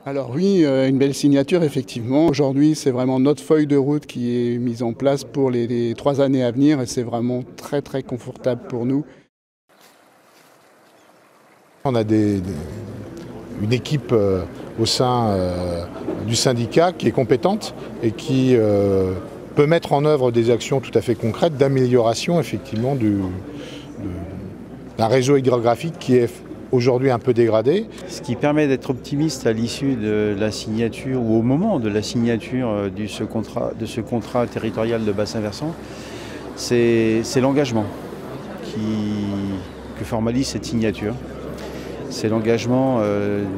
Alors oui, une belle signature effectivement. Aujourd'hui, c'est vraiment notre feuille de route qui est mise en place pour les 3 années à venir et c'est vraiment très très confortable pour nous. On a une équipe au sein du syndicat qui est compétente et qui peut mettre en œuvre des actions tout à fait concrètes d'amélioration effectivement d'un réseau hydrographique qui est aujourd'hui un peu dégradé. Ce qui permet d'être optimiste à l'issue de la signature ou au moment de la signature de ce contrat territorial de bassin versant, c'est l'engagement que formalise cette signature. C'est l'engagement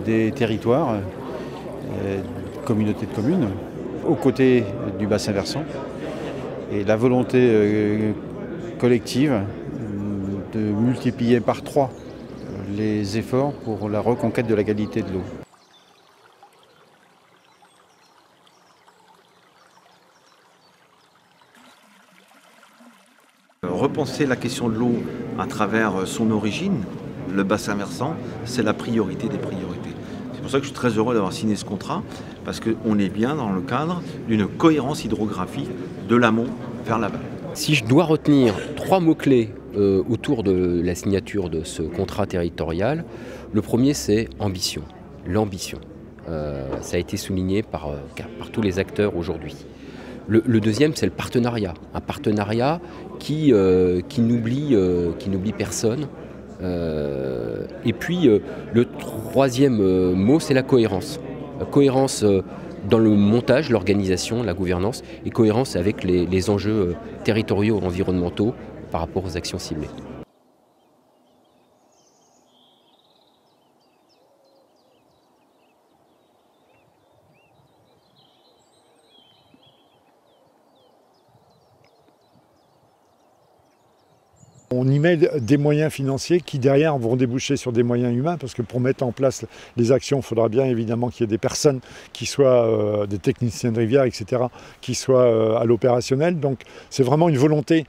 des territoires, communautés de communes, aux côtés du bassin versant et la volonté collective de multiplier par 3 les efforts pour la reconquête de la qualité de l'eau. Repenser la question de l'eau à travers son origine, le bassin versant, c'est la priorité des priorités. C'est pour ça que je suis très heureux d'avoir signé ce contrat, parce qu'on est bien dans le cadre d'une cohérence hydrographique de l'amont vers l'aval. Si je dois retenir 3 mots-clés autour de la signature de ce contrat territorial, le premier c'est ambition, l'ambition. Ça a été souligné par tous les acteurs aujourd'hui. Le deuxième c'est le partenariat, un partenariat qui n'oublie personne. Et puis le troisième mot c'est la cohérence. Cohérence dans le montage, l'organisation, la gouvernance et cohérence avec les enjeux territoriaux et environnementaux par rapport aux actions ciblées. On y met des moyens financiers qui derrière vont déboucher sur des moyens humains parce que pour mettre en place les actions, il faudra bien évidemment qu'il y ait des personnes qui soient des techniciens de rivière, etc., qui soient à l'opérationnel. Donc c'est vraiment une volonté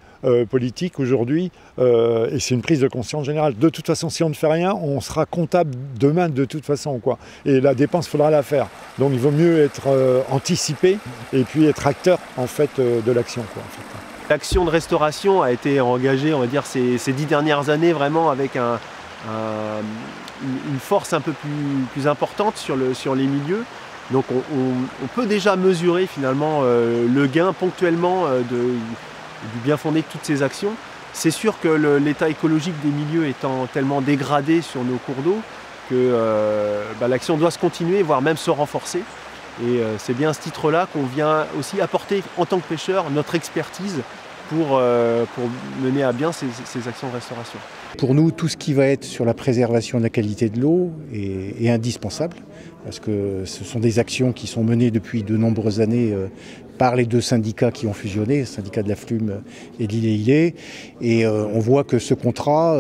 politique aujourd'hui et c'est une prise de conscience générale. De toute façon, si on ne fait rien, on sera comptable demain de toute façon, quoi. Et la dépense, il faudra la faire. Donc il vaut mieux être anticipé et puis être acteur en fait de l'action, quoi, en fait. L'action de restauration a été engagée, on va dire, ces 10 dernières années vraiment avec une force un peu plus importante sur les milieux. Donc on peut déjà mesurer finalement le gain ponctuellement du bien fondé de toutes ces actions. C'est sûr que l'état écologique des milieux étant tellement dégradé sur nos cours d'eau que l'action doit se continuer, voire même se renforcer. Et c'est bien à ce titre-là qu'on vient aussi apporter en tant que pêcheur notre expertise pour mener à bien ces actions de restauration. Pour nous, tout ce qui va être sur la préservation de la qualité de l'eau est indispensable parce que ce sont des actions qui sont menées depuis de nombreuses années par les 2 syndicats qui ont fusionné, le syndicat de la Flume et de l'Île-et-Îlet. Et on voit que ce contrat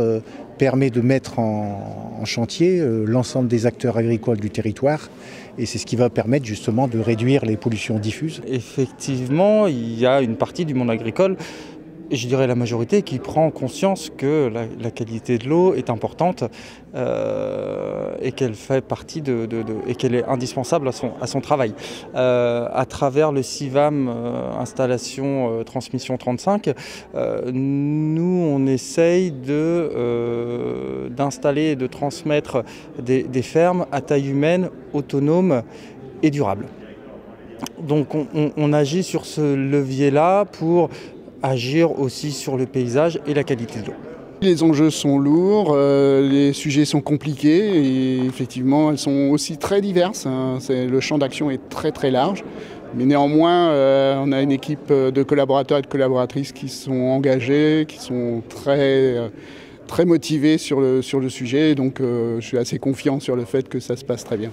permet de mettre en chantier l'ensemble des acteurs agricoles du territoire et c'est ce qui va permettre justement de réduire les pollutions diffuses. Effectivement, il y a une partie du monde agricole, et je dirais la majorité, qui prend conscience que la qualité de l'eau est importante et qu'elle fait partie et qu'elle est indispensable à son travail. À travers le CIVAM installation transmission 35, nous on essaye d'installer et de transmettre des fermes à taille humaine, autonomes et durables. Donc on agit sur ce levier-là pour agir aussi sur le paysage et la qualité de l'eau. Les enjeux sont lourds, les sujets sont compliqués et effectivement elles sont aussi très diverses. Le champ d'action est très très large. Mais néanmoins, on a une équipe de collaborateurs et de collaboratrices qui sont engagés, qui sont très motivés sur le sujet. Donc je suis assez confiant sur le fait que ça se passe très bien.